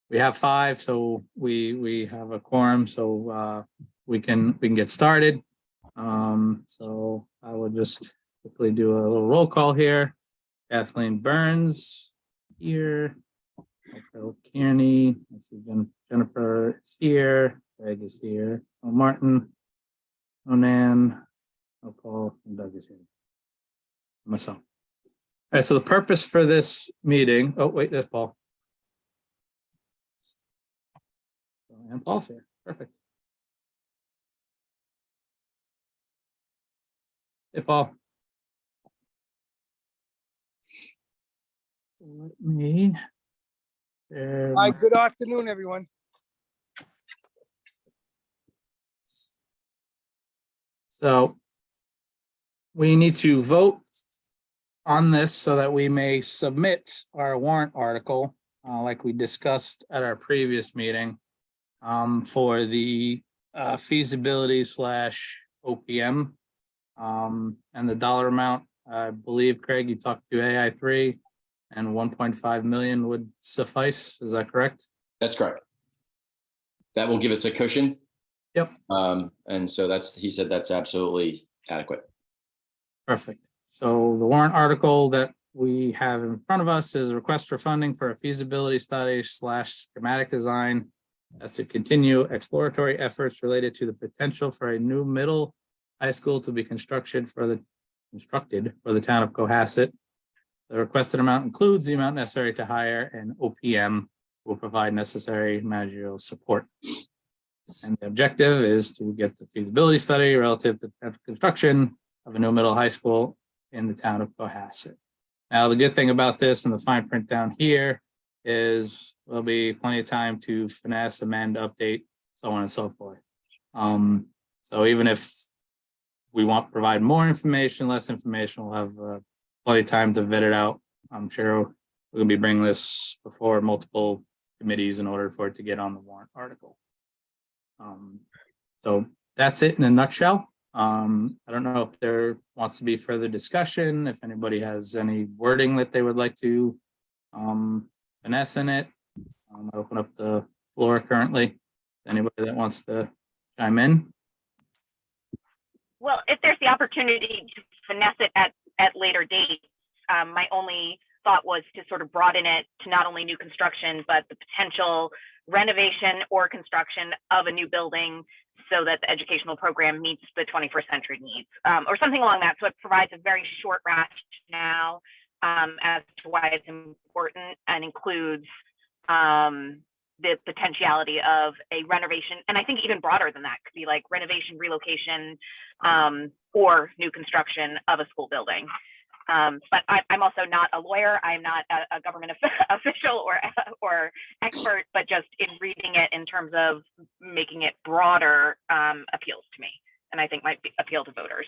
we have 5, so we have a quorum, so we can get started. So I will just quickly do a little roll call here. Kathleen Burns here. Phil Kearney. I see Jennifer is here. Greg is here. Oh, Martin. Onan. Oh, Paul and Doug is here. Myself. All right. So the purpose for this meeting. Oh, wait, there's Paul. And Paul's here. Perfect. Hey, Paul. Let me. Hi, good afternoon, everyone. So we need to vote on this so that we may submit our warrant article, like we discussed at our previous meeting, for the feasibility / OPM, and the dollar amount. I believe, Craig, you talked to AI3 and 1.5 million would suffice. Is that correct? That's correct. That will give us a cushion. Yep. And so he said that's absolutely adequate. Perfect. So the warrant article that we have in front of us is a request for funding for a feasibility study / schematic design as to continue exploratory efforts related to the potential for a new middle high school to be constructed for the town of Cohasset. The requested amount includes the amount necessary to hire an OPM who will provide necessary managerial support. And the objective is to get the feasibility study relative to the construction of a new middle high school in the town of Cohasset. Now, the good thing about this and the fine print down here is there'll be plenty of time to finesse, amend, update, so on and so forth. So even if we want to provide more information, less information, we'll have plenty of time to vet it out. I'm sure we're going to be bringing this before multiple committees in order for it to get on the warrant article. So that's it in a nutshell. I don't know if there wants to be further discussion, if anybody has any wording that they would like to finesse in it. I open up the floor currently. Anybody that wants to chime in? Well, if there's the opportunity to finesse it at later dates, my only thought was to sort of broaden it to not only new construction, but the potential renovation or construction of a new building so that the educational program meets the 21st century needs, or something along that. So it provides a very short rationale as to why it's important and includes the potentiality of a renovation. And I think even broader than that could be like renovation, relocation, or new construction of a school building. But I'm also not a lawyer. I'm not a government official or expert, but just in reading it in terms of making it broader appeals to me, and I think might appeal to voters.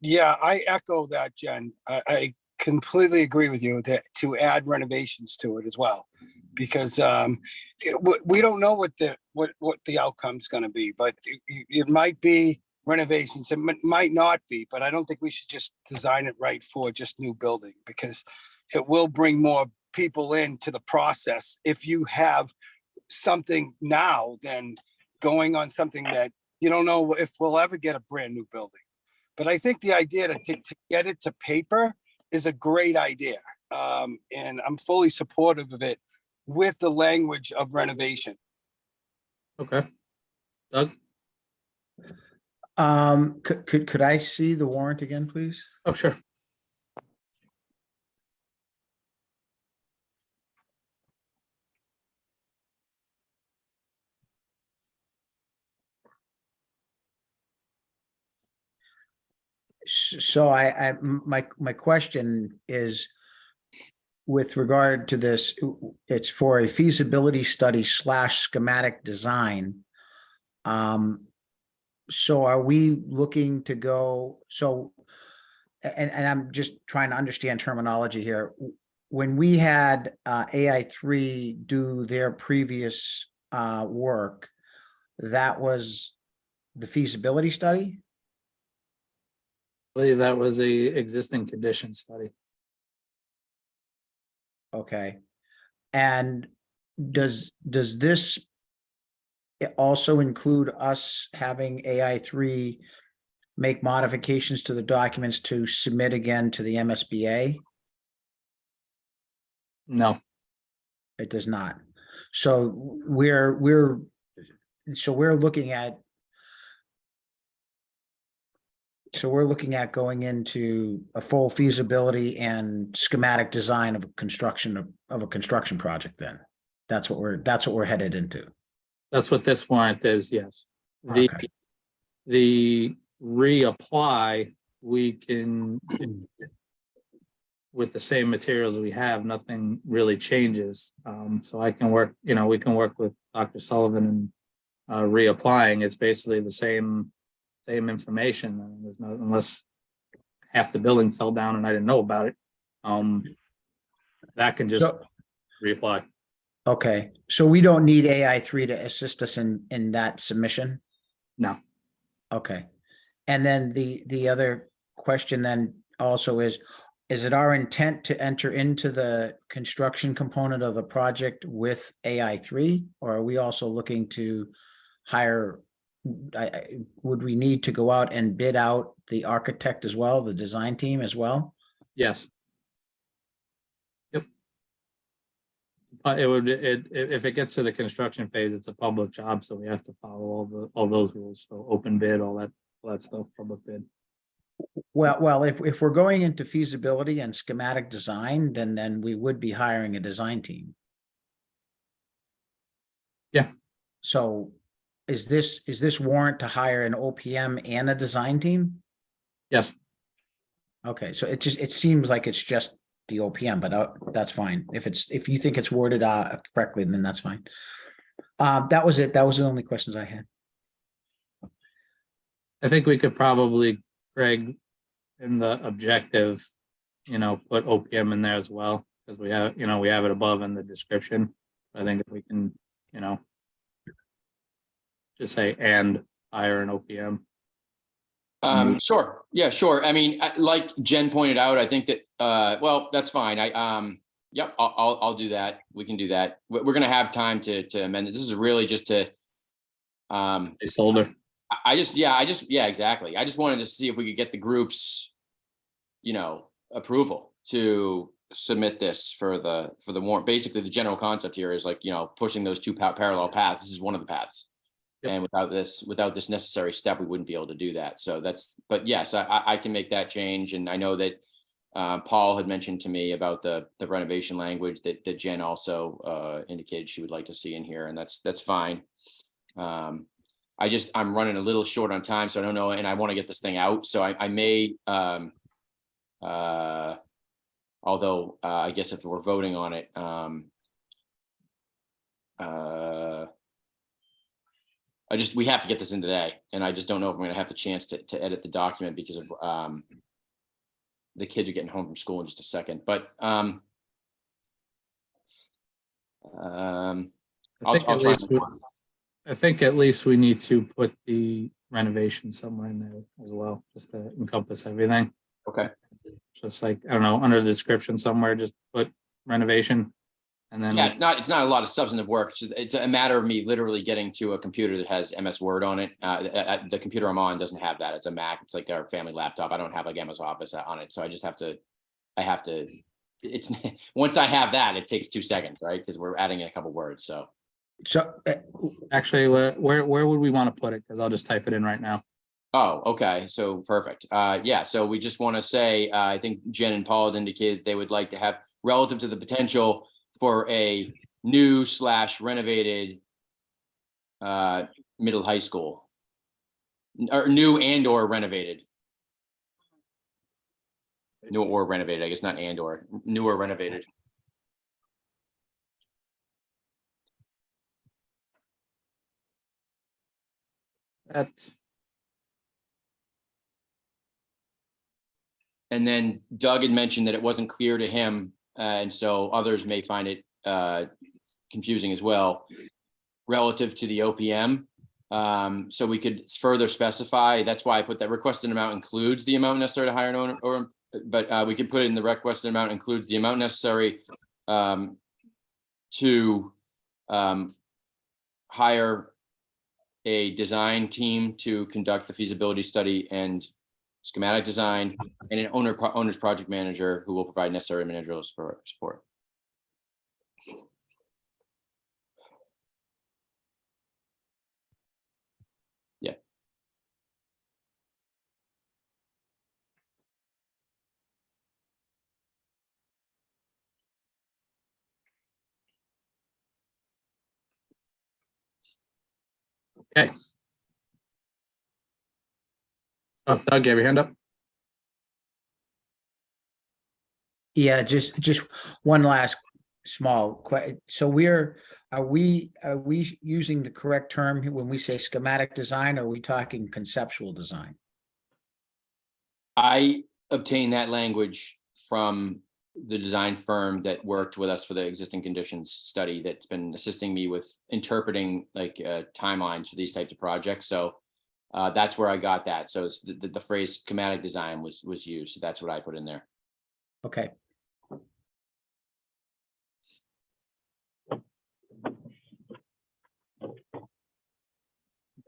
Yeah, I echo that, Jen. I completely agree with you that to add renovations to it as well, because we don't know what the outcome's going to be, but it might be renovations. It might not be, but I don't think we should just design it right for just new building, because it will bring more people into the process if you have something now than going on something that you don't know if we'll ever get a brand new building. But I think the idea to get it to paper is a great idea, and I'm fully supportive of it with the language of renovation. Okay. Doug? Could I see the warrant again, please? Oh, sure. So my question is, with regard to this, it's for a feasibility study / schematic design. So are we looking to go, and I'm just trying to understand terminology here. When we had AI3 do their previous work, that was the feasibility study? I believe that was the existing condition study. Okay. And does this also include us having AI3 make modifications to the documents to submit again to the MSBA? No, It does not. So we're looking at going into a full feasibility and schematic design of a construction project then. That's what we're headed into. that's what this warrant is, yes. The, Okay. the reapply, we can, with the same materials we have, nothing really changes. So I can work, we can work with Dr. Sullivan and reapplying. It's basically the same information. There's no, unless half the building fell down and I didn't know about it. That can just So, reapply. okay, so we don't need AI3 to assist us in that submission? No. Okay. And then the other question then also is it our intent to enter into the construction component of the project with AI3? Or are we also looking to hire, would we need to go out and bid out the architect as well, the design team as well? Yes. Yep. If it gets to the construction phase, it's a public job, so we have to follow all those rules. So open bid, all that stuff, public bid. Well, if we're going into feasibility and schematic design, then we would be hiring a design team. Yeah. So is this warrant to hire an OPM and a design team? Yes. Okay, so it seems like it's just the OPM, but that's fine. If you think it's worded correctly, then that's fine. That was it. That was the only questions I had. I think we could probably, Greg, in the objective, put OPM in there as well, because we have it above in the description. I think if we can, just say and hire an OPM. Sure. Yeah, sure. I mean, like Jen pointed out, I think that, well, that's fine. Yep, I'll do that. We can do that. We're going to have time to amend it. This is really just to, Placeholder. yeah, exactly. I just wanted to see if we could get the group's, approval to submit this for the warrant. Basically, the general concept here is like, pushing those two parallel paths. This is one of the paths. Yep. And without this necessary step, we wouldn't be able to do that. So but yes, I can make that change. And I know that Paul had mentioned to me about the renovation language that Jen also indicated she would like to see in here, and that's fine. I'm running a little short on time, so I don't know, and I want to get this thing out. So I may, although I guess if we're voting on it, we have to get this in today, and I just don't know if I'm going to have the chance to edit the document because of the kids are getting home from school in just a second. But I'll try. I think at least we need to put the renovation somewhere in there as well, just to encompass everything. Okay. Just like, I don't know, under the description somewhere, just put renovation. And then yeah, it's not a lot of substantive work. It's a matter of me literally getting to a computer that has MS Word on it. The computer I'm on doesn't have that. It's a Mac. It's like our family laptop. I don't have like MS Office on it. So I just have to, it's once I have that, it takes 2 seconds, right? Because we're adding in a couple words. So actually, where would we want to put it? Because I'll just type it in right now. Oh, okay. So perfect. Yeah. So we just want to say, I think Jen and Paul had indicated they would like to have, relative to the potential for a new / renovated middle high school, or new and or renovated. New or renovated, I guess, not and or, new or renovated. And then Doug had mentioned that it wasn't clear to him, and so others may find it confusing as well, relative to the OPM. So we could further specify. That's why I put that requested amount includes the amount necessary to hire an owner, but we could put it in the requested amount includes the amount necessary to to hire a design team to conduct the feasibility study and schematic design, and an owner's project manager who will provide necessary managerial support. Yeah. Okay. Oh, Doug, you have your hand up? Yeah, just one last small so are we using the correct term here when we say schematic design? Or are we talking conceptual design? I obtained that language from the design firm that worked with us for the existing conditions study that's been assisting me with interpreting like timelines for these types of projects. So that's where I got that. So it's the phrase schematic design was used. So that's what I put in there. Okay.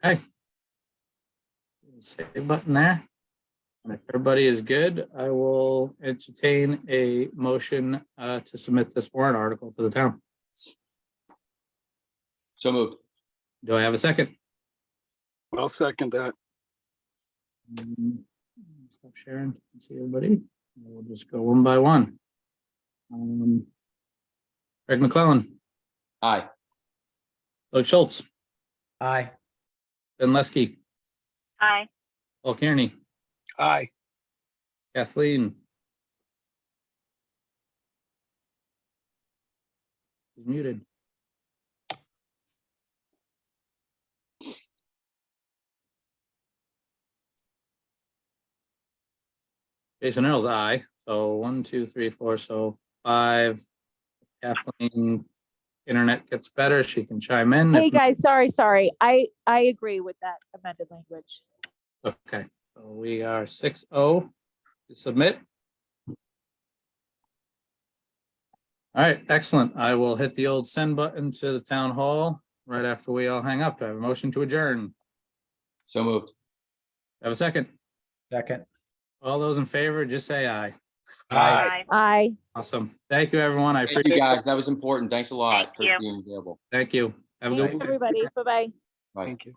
Okay. Save button there. And if everybody is good, I will entertain a motion to submit this warrant article to the town. So moved. Do I have a second? I'll second that. Stop sharing. See everybody. We'll just go one by one. Greg McClellan, Aye. Doug Schultz, Aye. Ben Leskey, Aye. Paul Kearney, Aye. Kathleen. She's muted. Jason Earl's aye. So 1, 2, 3, 4, so 5. Kathleen, internet gets better. She can chime in. Hey if not- guys, sorry. I agree with that amended language. Okay, so we are 6-0 to submit. All right, excellent. I will hit the old send button to the town hall right after we all hang up. Do I have a motion to adjourn? So moved. Have a second? Second. All those in favor, just say aye. Aye. Aye. Awesome. Thank you, everyone. I Thank you, appreciate it. guys. That was important. Thanks a lot Thank for you. being available. Thank you. Have a good Thanks, week. everybody. Bye-bye. Bye. Thank you.